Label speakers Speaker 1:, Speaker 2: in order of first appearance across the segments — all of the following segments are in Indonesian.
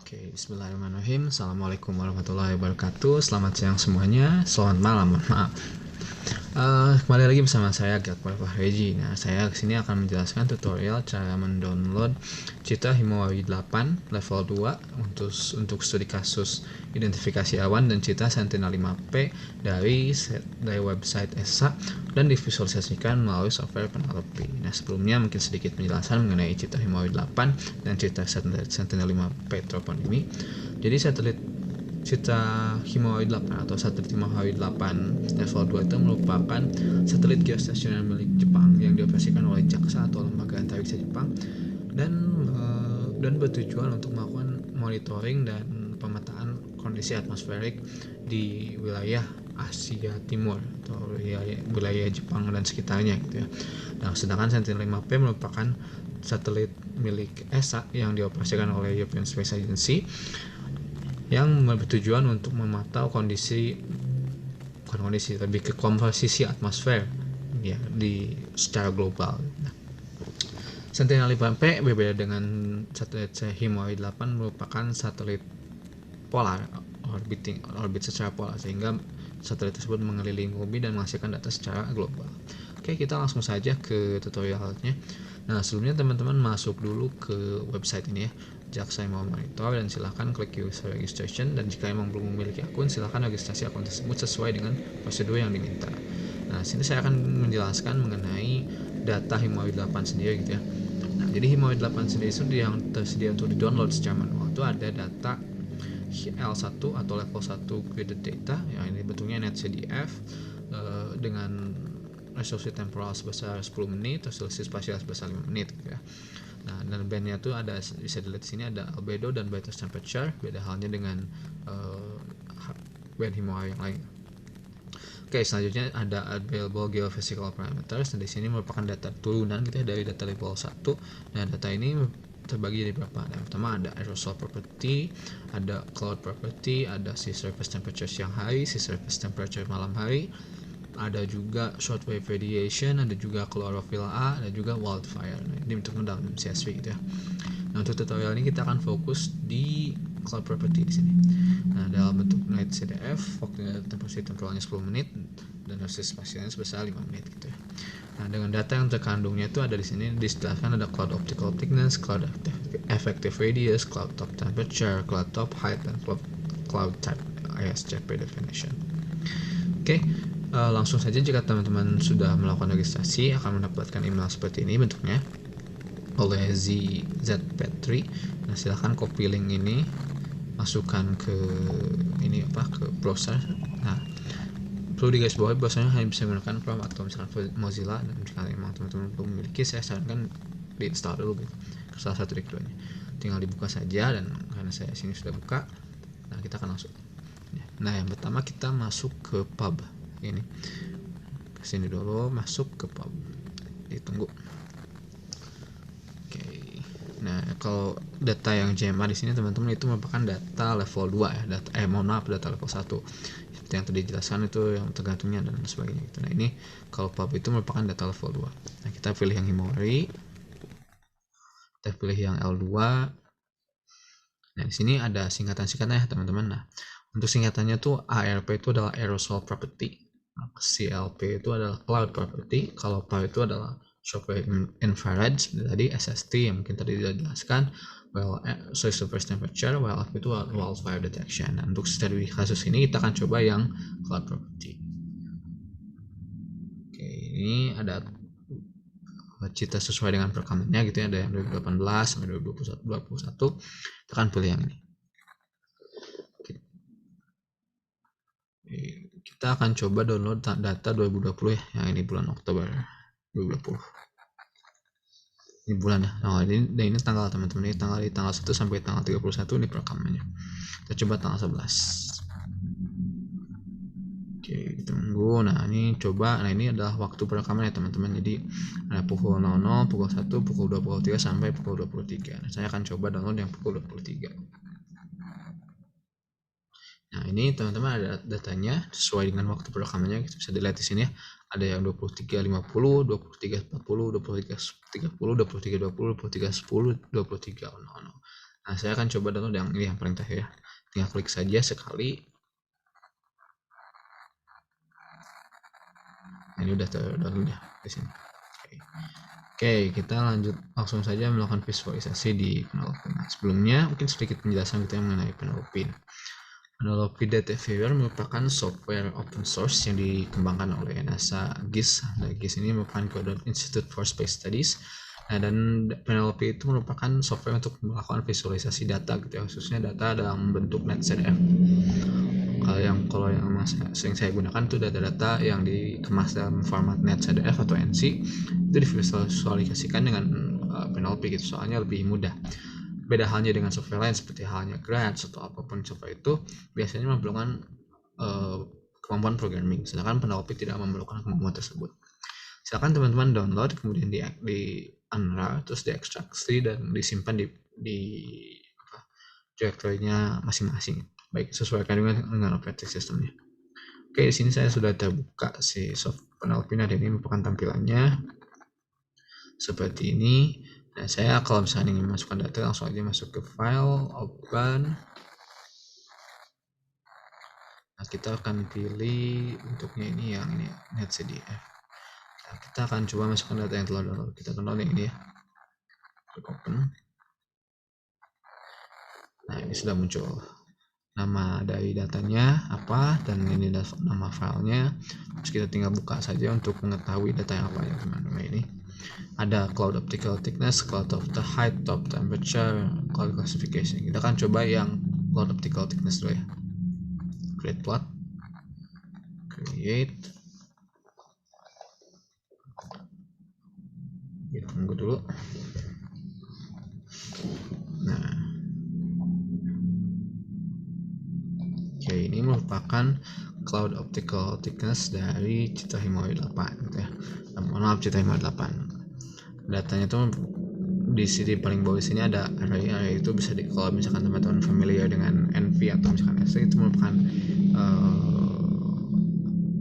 Speaker 1: Oke, bismillahirrahmanirrahim. Assalamualaikum warahmatullahi wabarakatuh. Selamat siang semuanya. Selamat malam, mohon maaf. Kembali lagi bersama saya Gakbar Fahreji. Nah, saya kesini akan menjelaskan tutorial cara mendownload Citra Himawari 8 level 2 untuk studi kasus identifikasi awan dan Citra Sentinel 5P dari website ESA dan divisualisasikan melalui software Penelope. Nah, sebelumnya mungkin sedikit penjelasan mengenai Citra Himawari 8 dan Citra Sentinel 5P toponimi. Jadi satelit Citra Himawari 8 atau satelit Himawari 8 level 2 itu merupakan satelit geostasioner milik Jepang yang dioperasikan oleh JAXA atau Lembaga Antariksa Jepang dan bertujuan untuk melakukan monitoring dan pemetaan kondisi atmosferik di wilayah Asia Timur atau wilayah Jepang dan sekitarnya gitu ya. Nah, sedangkan Sentinel 5P merupakan satelit milik ESA yang dioperasikan oleh European Space Agency yang bertujuan untuk memantau lebih ke komposisi atmosfer ya secara global. Nah, Sentinel 5P berbeda dengan satelit Himawari 8 merupakan satelit polar orbit secara polar, sehingga satelit tersebut mengelilingi bumi dan menghasilkan data secara global. Oke, kita langsung saja ke tutorialnya. Nah, sebelumnya teman-teman masuk dulu ke website ini ya, JAXA mau monitor, dan silahkan klik user registration, dan jika memang belum memiliki akun silahkan registrasi akun tersebut sesuai dengan prosedur yang diminta. Nah, sini saya akan menjelaskan mengenai data Himawari 8 sendiri gitu ya. Nah, jadi Himawari 8 sendiri itu yang tersedia untuk di-download secara manual itu ada data L1 atau level 1 graded data, yang ini bentuknya netcdf dengan resolusi temporal sebesar 10 menit, resolusi spasial sebesar 5 menit gitu ya. Nah, dan bandnya itu ada, bisa dilihat di sini ada albedo dan brightness temperature, beda halnya dengan band Himawari yang lain. Oke, selanjutnya ada available geophysical parameters, dan di sini merupakan data turunan gitu ya dari data level 1. Nah, data ini terbagi jadi berapa? Yang pertama ada aerosol property, ada cloud property, ada sea surface temperature siang hari, sea surface temperature malam hari, ada juga shortwave radiation, ada juga chlorophyll A, ada juga wildfire. Nah, ini bentuk dalam CSV gitu ya. Nah, untuk tutorial ini kita akan fokus di cloud property di sini. Nah, dalam bentuk night CDF, waktu temporasi temporalnya 10 menit dan resolusi spasialnya sebesar 5 menit gitu ya. Nah, dengan data yang terkandungnya itu ada di sini dijelaskan ada cloud optical thickness, cloud effective radius, cloud top temperature, cloud top height, dan cloud type ISCP definition. Oke, langsung saja jika teman-teman sudah melakukan registrasi akan mendapatkan email seperti ini bentuknya oleh ZP3. Nah, silahkan copy link ini, masukkan ke browser. Nah, perlu digarisbawahi bahwasanya hanya bisa menggunakan Chrome atau misalkan Mozilla, dan jika memang teman-teman belum memiliki, saya sarankan diinstal dulu gitu, salah satu dari keduanya. Tinggal dibuka saja, dan karena saya sini sudah buka, nah kita akan masuk. Nah, yang pertama kita masuk ke pub ini, kesini dulu, masuk ke pub, ditunggu. Oke, nah kalau data yang JMA di sini teman-teman itu merupakan data level 2 ya, data level 1 yang tadi dijelaskan itu yang tergantungnya dan sebagainya gitu. Nah, ini kalau pub itu merupakan data level 2. Nah, kita pilih yang Himawari, kita pilih yang L2. Nah, di sini ada singkatan-singkatannya ya teman-teman. Nah, untuk singkatannya tuh ARP itu adalah aerosol property, CLP itu adalah cloud property, kalau PAR itu adalah shockwave infrared seperti tadi, SST yang mungkin tadi sudah dijelaskan, surface temperature, WLF itu wildfire detection. Nah, untuk studi kasus ini kita akan coba yang cloud property. Oke, ini ada Citra sesuai dengan perekamannya gitu ya, ada yang 2018 sampai 2021. Kita akan pilih yang ini. Kita akan coba download data 2020 ya, yang ini bulan Oktober 2020. Ini bulan ya. Nah, ini tanggal teman-teman, ini tanggal 1 sampai tanggal 31 ini perekamannya. Kita coba tanggal 11. Oke, tunggu. Nah, ini coba. Nah, ini adalah waktu perekaman ya teman-teman. Jadi ada pukul 00, pukul 1, pukul 23 sampai pukul 23. Nah, saya akan coba download yang pukul 23. Nah, ini teman-teman ada datanya sesuai dengan waktu perekamannya, bisa dilihat di sini ya. Ada yang 23.50, 23.40, 23.30, 23.20, 23.10, 23.00. Nah, saya akan coba download yang ini yang paling terakhir ya. Tinggal klik saja sekali. Nah, ini udah terdownload ya di sini. Oke, kita lanjut langsung saja melakukan visualisasi di Penelope. Nah, sebelumnya mungkin sedikit penjelasan kita mengenai Penelope. Penelope Data Viewer merupakan software open source yang dikembangkan oleh NASA GIS. Nah, GIS ini merupakan Goddard Institute for Space Studies. Nah, dan Penelope itu merupakan software untuk melakukan visualisasi data gitu ya, khususnya data dalam bentuk NetCDF. Kalau yang sering saya gunakan itu data-data yang dikemas dalam format NetCDF atau NC, itu divisualisasikan dengan Penelope gitu, soalnya lebih mudah. Beda halnya dengan software lain seperti halnya Grads atau apapun software itu biasanya memerlukan kemampuan programming, sedangkan Penelope tidak memerlukan kemampuan tersebut. Silakan teman-teman download, kemudian di unrar, terus diekstraksi dan disimpan di directory-nya masing-masing. Baik, sesuaikan dengan operating systemnya. Oke, di sini saya sudah terbuka si soft Penelope. Dan ini merupakan tampilannya seperti ini. Nah, saya kalau misalnya ingin masukkan data, langsung aja masuk ke file, open. Nah, kita akan pilih bentuknya ini yang ini NetCDF. Nah, kita akan coba masukkan data yang telah download. Kita download yang ini ya. Klik open. Nah, ini sudah muncul nama dari datanya apa, dan ini nama filenya. Terus kita tinggal buka saja untuk mengetahui data yang apa ya teman-teman. Ini ada cloud optical thickness, cloud of the height, top temperature, cloud classification. Kita akan coba yang cloud optical thickness dulu ya. Create plot, create. Kita tunggu dulu. Nah, oke, ini merupakan cloud optical thickness dari Citra Himawari 8 gitu ya. Maaf, Citra Himawari 8. Datanya tuh di sini paling bawah sini ada array itu bisa kalau misalkan teman-teman familiar dengan NV atau misalkan S itu merupakan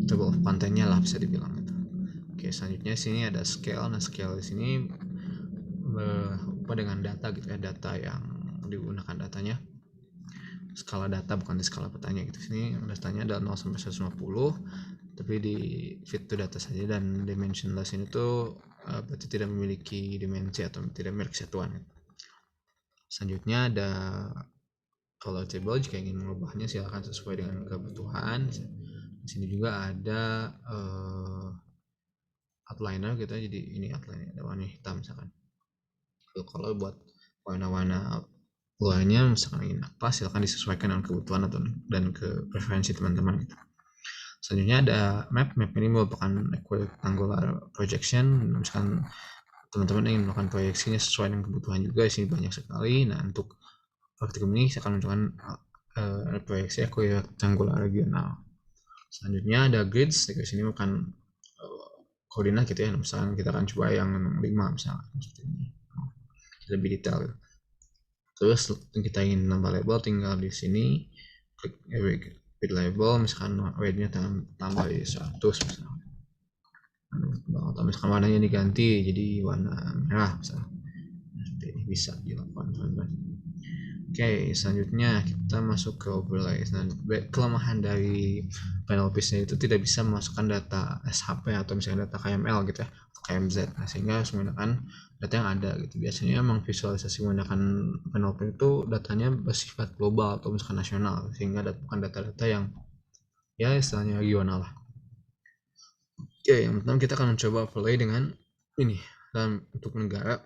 Speaker 1: table of content-nya lah bisa dibilang gitu. Oke, selanjutnya sini ada scale. Nah, scale di sini berupa dengan data gitu ya, data yang digunakan datanya skala data, bukan di skala petanya gitu. Sini datanya ada 0 sampai 150, tapi di fit to data saja, dan dimensionless ini tuh berarti tidak memiliki dimensi atau tidak memiliki satuan. Selanjutnya ada color table, jika ingin mengubahnya silakan sesuai dengan kebutuhan. Di sini juga ada outliner gitu, jadi ini outline ada warna hitam misalkan. Kalau buat warna-warna luarnya misalkan ingin apa, silakan disesuaikan dengan kebutuhan atau dan ke preferensi teman-teman gitu. Selanjutnya ada map ini merupakan rectangular projection. Misalkan teman-teman ingin melakukan proyeksinya sesuai dengan kebutuhan juga, di sini banyak sekali. Nah, untuk praktikum ini saya akan menunjukkan proyeksi rectangular regional. Selanjutnya ada grids. Di sini bukan koordinat gitu ya. Misalkan kita akan coba yang 5 misalkan seperti ini, lebih detail. Terus kita ingin nambah label, tinggal di sini klik with label, misalkan weight-nya tambah 100 misalkan, atau misalkan warnanya diganti jadi warna merah misalkan. Seperti ini bisa dilakukan teman-teman. Oke, selanjutnya kita masuk ke overlay. Nah, kelemahan dari Penelope itu tidak bisa memasukkan data SHP atau misalnya data KML gitu ya, atau KMZ. Nah, sehingga harus menggunakan data yang ada gitu. Biasanya emang visualisasi menggunakan Penelope itu datanya bersifat global atau misalkan nasional, sehingga bukan data-data yang ya istilahnya regional lah. Oke, yang pertama kita akan mencoba overlay dengan ini. Dan untuk negara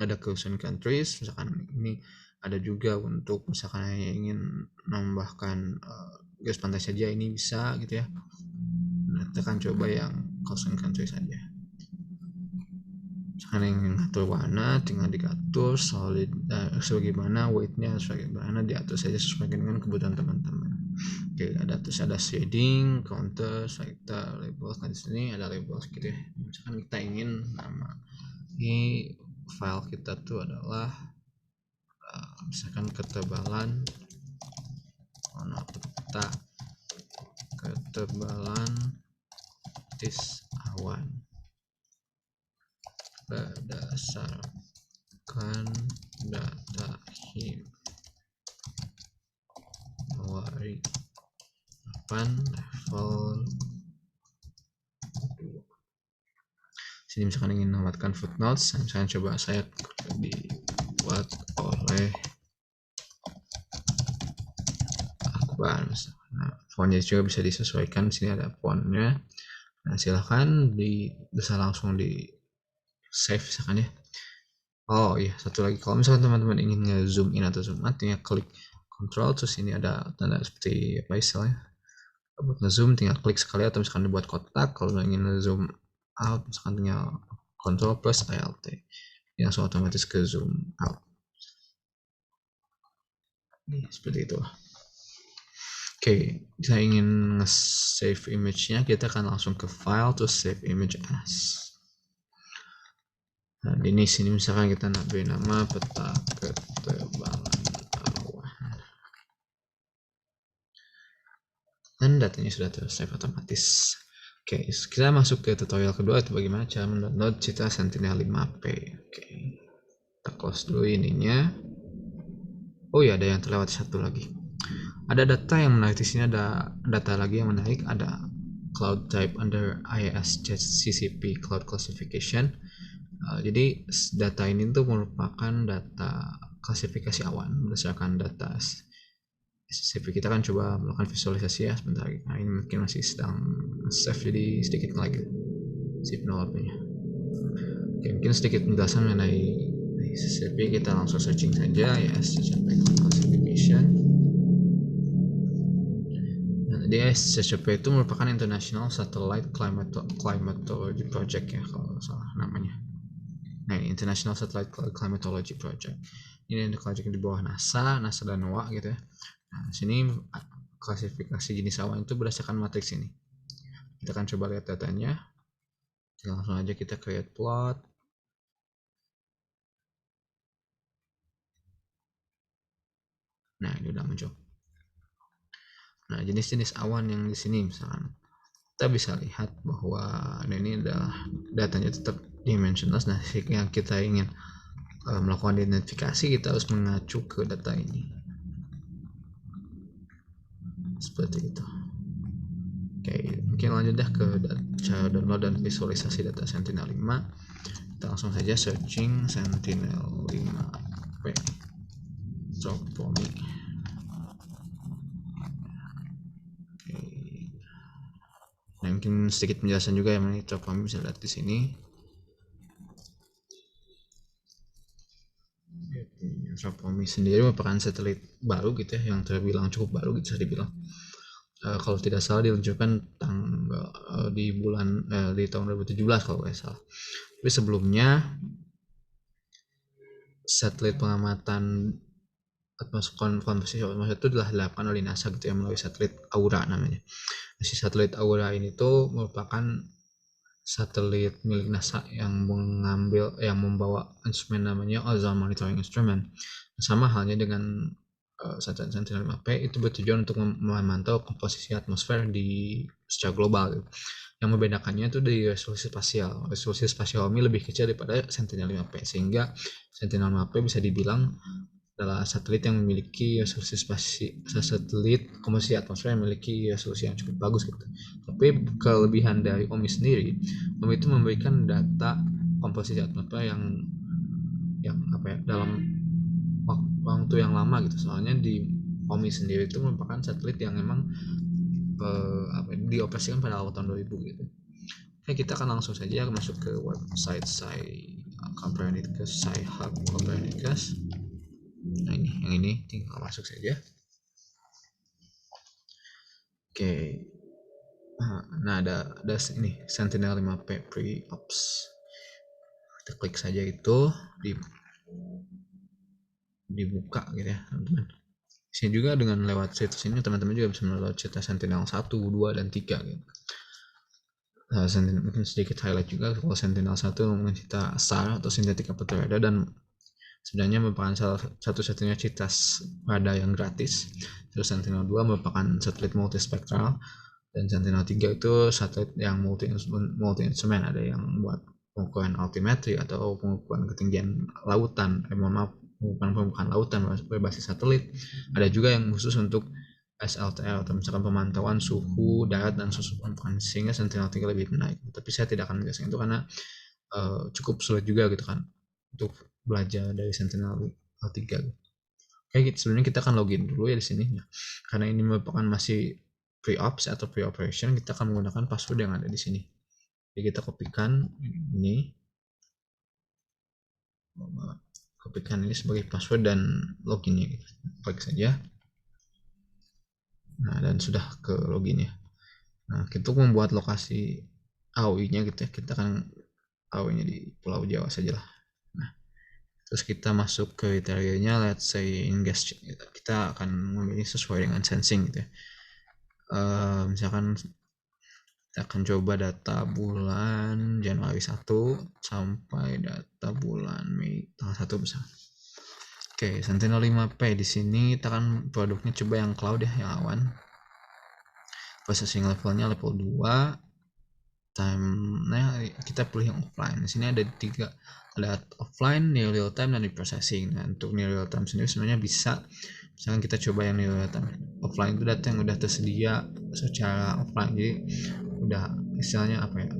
Speaker 1: ada chosen countries, misalkan ini ada juga untuk misalkan ingin menambahkan garis pantai saja, ini bisa gitu ya. Nah, kita akan coba yang chosen country saja. Misalkan yang ngatur warna tinggal diatur solid sebagaimana, weightnya sebagaimana diatur saja sesuai dengan kebutuhan teman-teman. Oke, ada shading, counter, vector, labels. Nah, di sini ada labels gitu ya. Misalkan kita ingin nama ini file kita tuh adalah misalkan ketebalan peta ketebalan tis awan berdasarkan data level 2. Sini misalkan ingin menambahkan footnotes, misalkan coba saya dibuat oleh Akbar. Nah, fontnya juga bisa disesuaikan. Di sini ada fontnya. Nah, silahkan bisa langsung di save misalkan ya. Oh iya, satu lagi, kalau misalkan teman-teman ingin nge-zoom in atau zoom out, tinggal klik control, terus ini ada tanda seperti apa istilahnya, buat nge-zoom tinggal klik sekali, atau misalkan dibuat kotak. Kalau ingin nge-zoom out misalkan tinggal control plus alt, langsung otomatis ke zoom out. Nih, seperti itu. Oke, kita ingin nge-save image-nya, kita akan langsung ke file to save image as. Nah, ini sini misalkan kita beri nama peta ketebalan awan. Dan datanya sudah ter-save otomatis. Oke, kita masuk ke tutorial kedua, itu bagaimana cara mendownload Citra Sentinel-5P. Oke, kita close dulu ininya. Oh iya, ada yang terlewat satu lagi. Ada data yang menarik di sini, ada data lagi yang menarik, ada cloud type under IIS CCP Cloud Classification. Jadi data ini tuh merupakan data klasifikasi awan berdasarkan data CCP. Kita kan coba melakukan visualisasi ya sebentar. Nah, ini mungkin masih sedang save, jadi sedikit lagi zip nya. Oke, mungkin sedikit penjelasan mengenai CCP. Kita langsung searching saja ya, CCP Classification. CCP itu merupakan International Satellite Climatology Project ya, kalau salah namanya. Nah, International Satellite Climatology Project. Ini project di bawah NASA dan NOAA gitu ya. Nah, sini klasifikasi jenis awan itu berdasarkan matriks ini. Kita akan coba lihat datanya. Langsung aja kita create plot. Nah, ini udah muncul. Nah, jenis-jenis awan yang di sini misalkan kita bisa lihat bahwa ini adalah datanya tetap dimensionless. Nah, yang kita ingin melakukan identifikasi, kita harus mengacu ke data ini seperti itu. Oke, mungkin lanjut dah ke cara download dan visualisasi data Sentinel-5. Kita langsung saja searching Sentinel-5P Tropomi. Nah, mungkin sedikit penjelasan juga yang mengenai Tropomi, bisa lihat di sini. Tropomi sendiri merupakan satelit baru gitu ya, yang terbilang cukup baru gitu bisa dibilang. Kalau tidak salah diluncurkan di tahun 2017 kalau tidak salah. Tapi sebelumnya satelit pengamatan komposisi atmosfer itu telah dilakukan oleh NASA gitu ya, melalui satelit Aura namanya. Si satelit Aura ini tuh merupakan satelit milik NASA yang membawa instrumen namanya Ozone Monitoring Instrument. Sama halnya dengan satelit Sentinel-5P, itu bertujuan untuk memantau komposisi atmosfer secara global gitu. Yang membedakannya itu dari resolusi spasial. Resolusi spasial ini lebih kecil daripada Sentinel-5P, sehingga Sentinel-5P bisa dibilang adalah satelit yang memiliki resolusi satelit komposisi atmosfer yang memiliki resolusi yang cukup bagus gitu. Tapi kelebihan dari OMI sendiri, OMI itu memberikan data komposisi atmosfer yang dalam waktu yang lama gitu. Soalnya di OMI sendiri itu merupakan satelit yang memang dioperasikan pada awal tahun 2000 gitu. Oke, kita akan langsung saja masuk ke website Copernicus, Sci-Hub Copernicus. Nah, yang ini tinggal masuk saja. Oke. Nah, ada ini Sentinel-5P Pre-Ops. Kita klik saja itu, dibuka gitu ya, teman-teman. Sini juga dengan lewat situs ini teman-teman juga bisa mendownload Citra Sentinel 1, 2, dan 3 gitu. Sentinel mungkin sedikit highlight juga, kalau Sentinel 1 ngomongin Citra SAR atau Synthetic Aperture Radar, dan sebenarnya merupakan satu-satunya Citra radar yang gratis. Terus Sentinel 2 merupakan satelit multispektral, dan Sentinel 3 itu satelit yang multi instrumen, ada yang buat pengukuran altimetri atau pengukuran ketinggian lautan, pengukuran permukaan lautan berbasis satelit. Ada juga yang khusus untuk SLTL atau misalkan pemantauan suhu darat dan susupan panas, sehingga Sentinel-3 lebih menarik. Tapi saya tidak akan menjelaskan itu karena cukup sulit juga gitu kan untuk belajar dari Sentinel-3. Oke, gitu. Sebenarnya kita akan login dulu ya di sini. Nah, karena ini merupakan masih pre-ops atau pre-operation, kita akan menggunakan password yang ada di sini. Jadi kita kopikan ini sebagai password dan loginnya gitu. Klik saja. Nah, dan sudah ke login ya. Nah, kita membuat lokasi AOI-nya gitu ya. Kita akan AOI-nya di Pulau Jawa saja lah. Nah, terus kita masuk ke kriterianya, let's say engage. Kita akan memilih sesuai dengan sensing gitu ya. Misalkan kita akan coba data bulan Januari 1 sampai data bulan Mei tanggal 1 misalnya. Oke, Sentinel-5P di sini kita akan produknya coba yang cloud ya, yang awan. Processing levelnya level 2. Time-nya kita pilih yang offline. Di sini ada 3, ada offline, near real time, dan processing. Nah, untuk near real time sendiri sebenarnya bisa, misalkan kita coba yang near real time. Offline itu data yang udah tersedia secara offline, jadi udah istilahnya apa ya,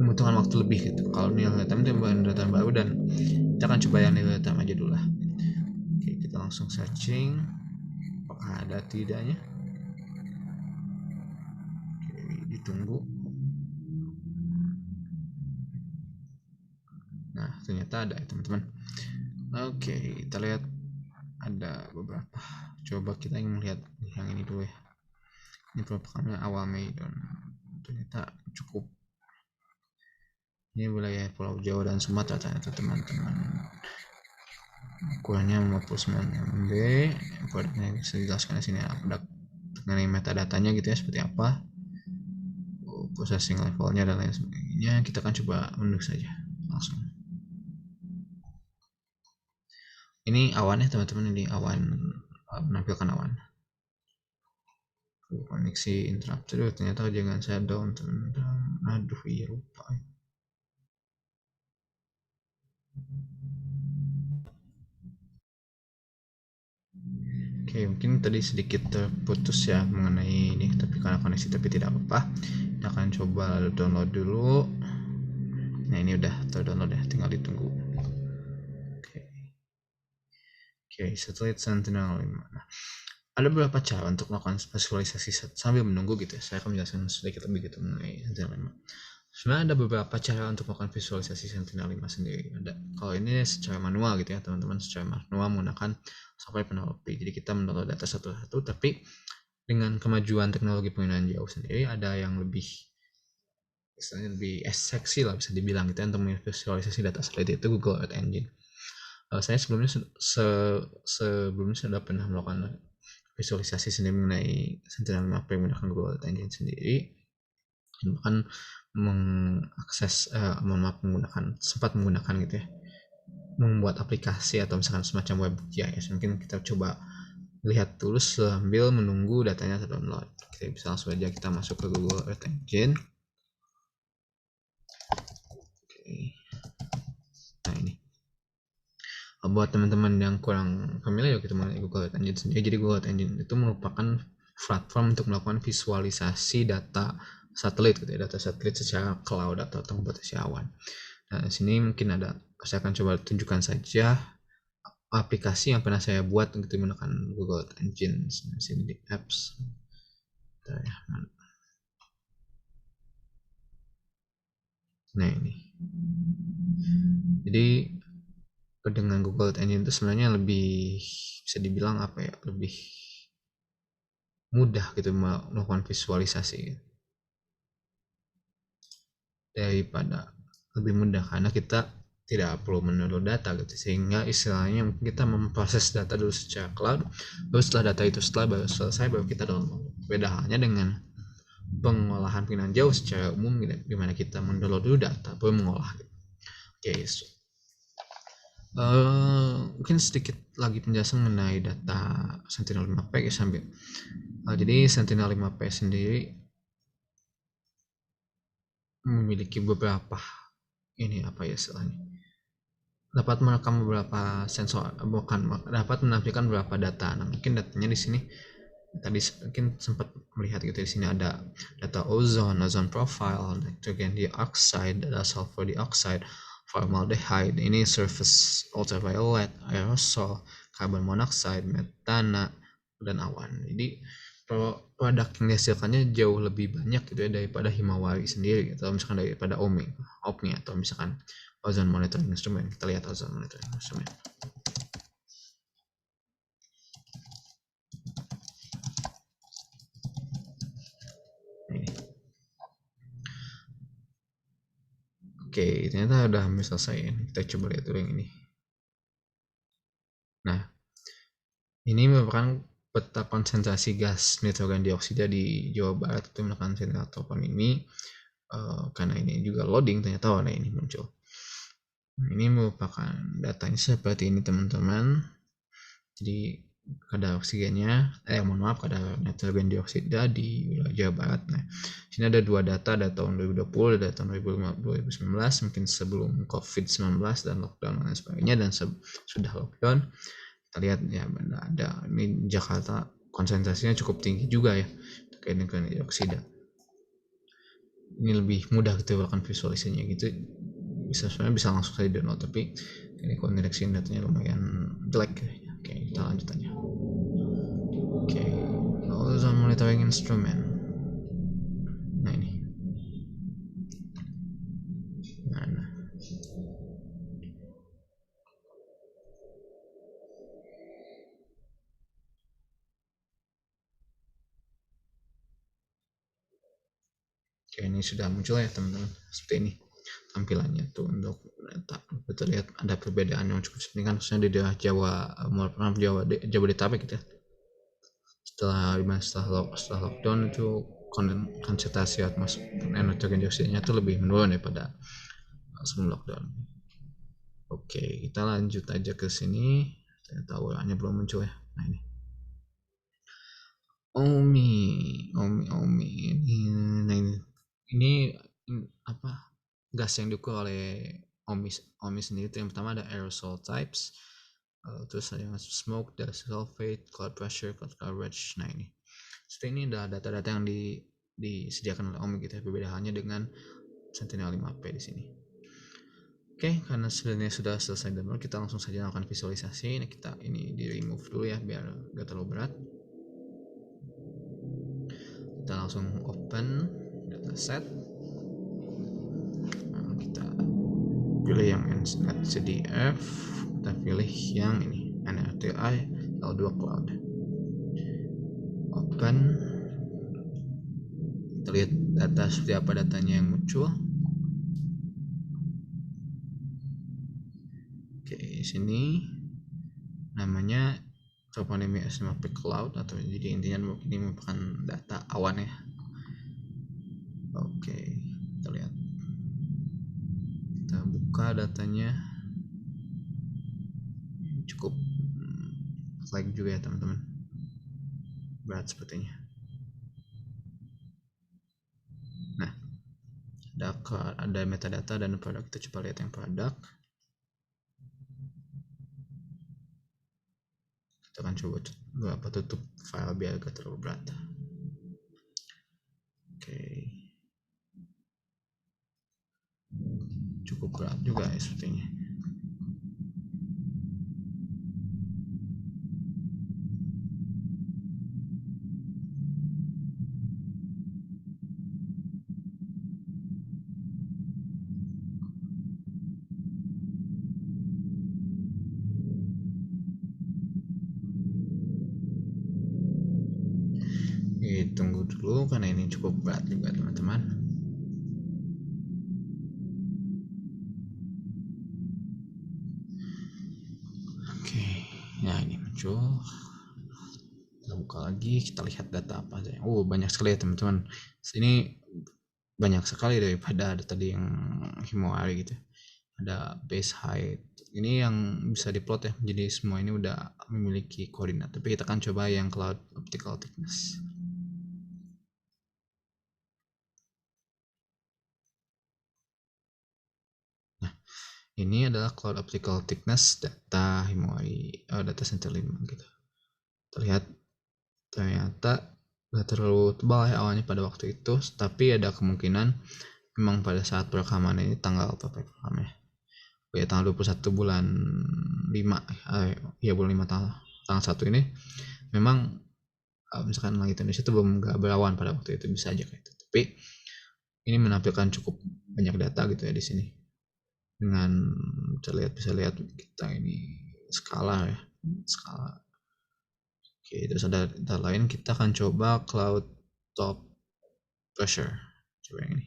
Speaker 1: membutuhkan waktu lebih gitu. Kalau near real time itu data baru, dan kita akan coba yang near real time aja dulu lah. Oke, kita langsung searching apakah ada tidaknya. Oke, ditunggu. Nah, ternyata ada ya teman-teman. Oke, kita lihat ada beberapa. Coba kita ingin melihat yang ini dulu ya. Ini perumpamannya awal Mei, dan ternyata cukup. Ini wilayah Pulau Jawa dan Sumatera ternyata teman-teman. Ukurannya 59 MB. Produknya bisa dijelaskan di sini ada mengenai metadatanya gitu ya, seperti apa, processing levelnya dan lain sebagainya. Kita akan coba unduh saja langsung. Ini awannya teman-teman, ini awan, menampilkan awan. Koneksi interrupted, ternyata jangan saya down teman-teman. Aduh iya lupa. Oke, mungkin tadi sedikit terputus ya mengenai ini, tapi karena koneksi tapi tidak apa-apa. Kita akan coba download dulu. Nah, ini udah terdownload ya, tinggal ditunggu. Oke, satelit Sentinel-5. Nah, ada beberapa cara untuk melakukan visualisasi sambil menunggu gitu ya. Saya akan menjelaskan sedikit lebih gitu mengenai Sentinel-5. Sebenarnya ada beberapa cara untuk melakukan visualisasi Sentinel-5 sendiri. Ada, kalau ini secara manual gitu ya teman-teman, secara manual menggunakan software penelopi. Jadi kita mendownload data satu-satu, tapi dengan kemajuan teknologi penggunaan jauh sendiri, ada yang lebih misalnya lebih seksi lah bisa dibilang gitu ya, untuk memvisualisasi data satelit, itu Google Earth Engine. Saya sebelumnya sudah pernah melakukan visualisasi sendiri mengenai Sentinel-5P menggunakan Google Earth Engine sendiri, bahkan sempat menggunakan gitu ya, membuat aplikasi atau misalkan semacam web GIS. Mungkin kita coba lihat dulu sambil menunggu datanya terdownload. Kita bisa langsung aja kita masuk ke Google Earth Engine. Nah, ini buat teman-teman yang kurang familiar gitu mengenai Google Earth Engine sendiri. Jadi Google Earth Engine itu merupakan platform untuk melakukan visualisasi data satelit gitu ya, data satelit secara cloud atau komputasi awan. Nah, di sini mungkin ada, saya akan coba tunjukkan saja aplikasi yang pernah saya buat gitu menggunakan Google Earth Engine. Di sini di apps. Nah, ini. Jadi dengan Google Earth Engine itu sebenarnya lebih bisa dibilang apa ya, lebih mudah gitu melakukan visualisasi daripada, lebih mudah karena kita tidak perlu mendownload data gitu, sehingga istilahnya kita memproses data dulu secara cloud, baru setelah data itu baru selesai baru kita download. Beda halnya dengan pengolahan penggunaan jauh secara umum gitu, dimana kita mendownload dulu data baru mengolah gitu. Oke, mungkin sedikit lagi penjelasan mengenai data Sentinel-5P ya sambil. Jadi Sentinel-5P sendiri memiliki beberapa ini apa ya istilahnya, dapat merekam beberapa sensor, bukan dapat menampilkan beberapa data. Nah, mungkin datanya di sini Tadi mungkin sempat melihat gitu, di sini ada data ozone profile, nitrogen dioxide, data sulfur dioxide, formaldehyde, ini surface ultraviolet, aerosol, carbon monoxide, metana, dan awan. Jadi produk yang dihasilkannya jauh lebih banyak gitu ya daripada Himawari sendiri, atau misalkan daripada OMI atau misalkan ozone monitoring instrument. Kita lihat ozone monitoring instrument. Ini. Oke, ternyata udah hampir selesai. Kita coba lihat dulu yang ini. Nah, ini merupakan peta konsentrasi gas nitrogen dioksida di Jawa Barat itu menggunakan sensator ini. Karena ini juga loading, ternyata warna ini muncul. Ini merupakan datanya seperti ini teman-teman. Jadi kadar oksigennya, kadar nitrogen dioksida di wilayah Jawa Barat. Nah, sini ada dua data tahun 2020 dan tahun 2019, mungkin sebelum COVID-19 dan lockdown dan sebagainya, dan sudah lockdown. Kita lihat ya, ada ini Jakarta konsentrasinya cukup tinggi juga ya terkait dengan dioksida. Ini lebih mudah kita lakukan visualisasinya gitu, sebenarnya bisa langsung saja download, tapi ini koneksi datanya lumayan jelek. Oke, kita lanjut aja. Oke, ozone monitoring instrument. Nah ini. Nah. Oke, ini sudah muncul ya teman-teman, seperti ini tampilannya tuh untuk data. Kita lihat ada perbedaan yang cukup signifikan, khususnya di daerah Jabodetabek gitu ya. Setelah lockdown itu konsentrasi nitrogen dioksidnya itu lebih menurun daripada sebelum lockdown. Oke, kita lanjut aja ke sini. Ternyata warnanya belum muncul ya. Nah ini. Omi nah ini apa, gas yang diukur oleh Omi sendiri itu yang pertama ada aerosol types, terus ada yang smoke, dust sulfate, cloud pressure, cloud coverage. Nah ini seperti ini adalah data-data yang disediakan oleh Omi gitu ya, berbeda halnya dengan Sentinel-5P di sini. Oke, karena sebenarnya sudah selesai download, kita langsung saja lakukan visualisasi. Nah, kita ini di remove dulu ya biar gak terlalu berat. Kita langsung open dataset. Nah, kita pilih yang NetCDF, kita pilih yang ini NRTI L2 Cloud. Open. Kita lihat data seperti apa datanya yang muncul. Oke, sini namanya Toponymy S5P Cloud, atau jadi intinya ini merupakan data awan ya. Oke, kita lihat. Kita buka datanya. Cukup like juga ya teman-teman. Berat sepertinya. Nah, ada metadata dan produk. Kita coba lihat yang produk. Kita akan coba tutup file biar gak terlalu berat. Oke. Cukup berat juga ya sepertinya. Tunggu dulu karena ini cukup berat juga teman-teman. Oke, ya ini muncul. Kita buka lagi, kita lihat data apa aja. Banyak sekali ya teman-teman. Ini banyak sekali daripada ada tadi yang Himawari gitu. Ada base height. Ini yang bisa diplot ya. Jadi semua ini udah memiliki koordinat. Tapi kita akan coba yang cloud optical thickness. Nah, ini adalah cloud optical thickness data Himawari, data Sentinel-5 gitu. Terlihat ternyata gak terlalu tebal ya awalnya pada waktu itu, tapi ada kemungkinan memang pada saat perekaman ini tanggal apa rekamnya ya, tanggal 21 bulan 5 ya bulan 5 tanggal 1 ini memang misalkan langit Indonesia itu belum gak berawan pada waktu itu, bisa aja kayak itu. Tapi ini menampilkan cukup banyak data gitu ya di sini, dengan bisa lihat kita ini skala ya, skala. Oke, terus ada data lain, kita akan coba cloud top pressure, coba yang ini.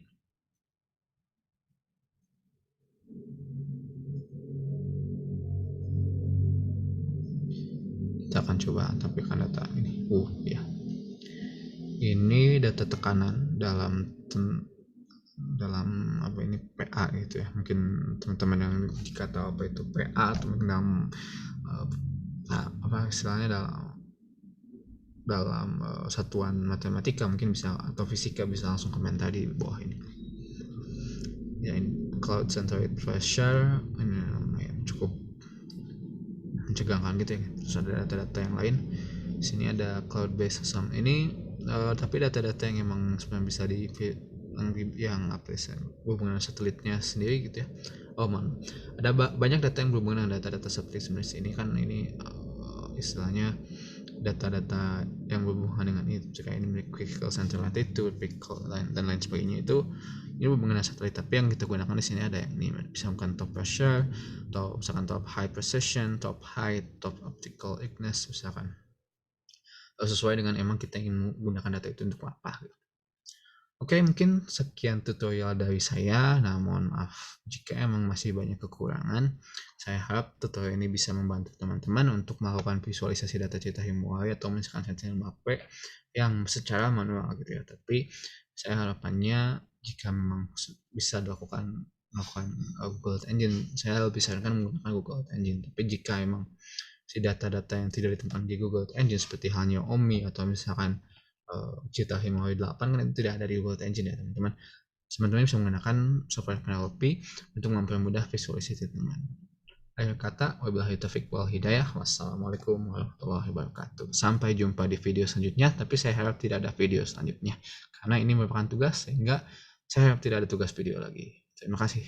Speaker 1: Kita akan coba tampilkan data ini. Ya, ini data tekanan dalam apa ini PA gitu ya, mungkin teman-teman yang jika tahu apa itu PA atau dalam apa istilahnya dalam satuan matematika mungkin bisa, atau fisika bisa langsung komentar di bawah ini ya. Ini cloud centered pressure ini cukup mencegangkan gitu ya. Terus ada data-data yang lain di sini, ada cloud based system ini tapi data-data yang emang sebenarnya bisa yang apa ya, hubungan satelitnya sendiri gitu ya. Ada banyak data yang berhubungan dengan data-data satelit sebenarnya. Ini kan ini istilahnya data-data yang berhubungan dengan itu, jika ini critical center latitude, dan lain sebagainya, itu ini berhubungan dengan satelit. Tapi yang kita gunakan di sini ada yang ini, misalkan top pressure, atau misalkan top high precision, top height, top optical thickness, misalkan sesuai dengan emang kita ingin menggunakan data itu untuk apa gitu. Oke, mungkin sekian tutorial dari saya. Nah, mohon maaf jika emang masih banyak kekurangan. Saya harap tutorial ini bisa membantu teman-teman untuk melakukan visualisasi data cerita Himawari atau misalkan sentinel mapping yang secara manual gitu ya. Tapi saya harapannya jika memang bisa melakukan Google Earth Engine, saya lebih sarankan menggunakan Google Earth Engine. Tapi jika emang si data-data yang tidak ditemukan di Google Earth Engine seperti halnya OMI atau misalkan cerita Himawari 8 kan itu tidak ada di Google Engine ya teman-teman. Sebenarnya bisa menggunakan software Penelope untuk mempermudah visualisasi teman. Akhir kata, wabillahi taufiq wal hidayah. Wassalamualaikum warahmatullahi wabarakatuh. Sampai jumpa di video selanjutnya, tapi saya harap tidak ada video selanjutnya karena ini merupakan tugas, sehingga saya harap tidak ada tugas video lagi. Terima kasih.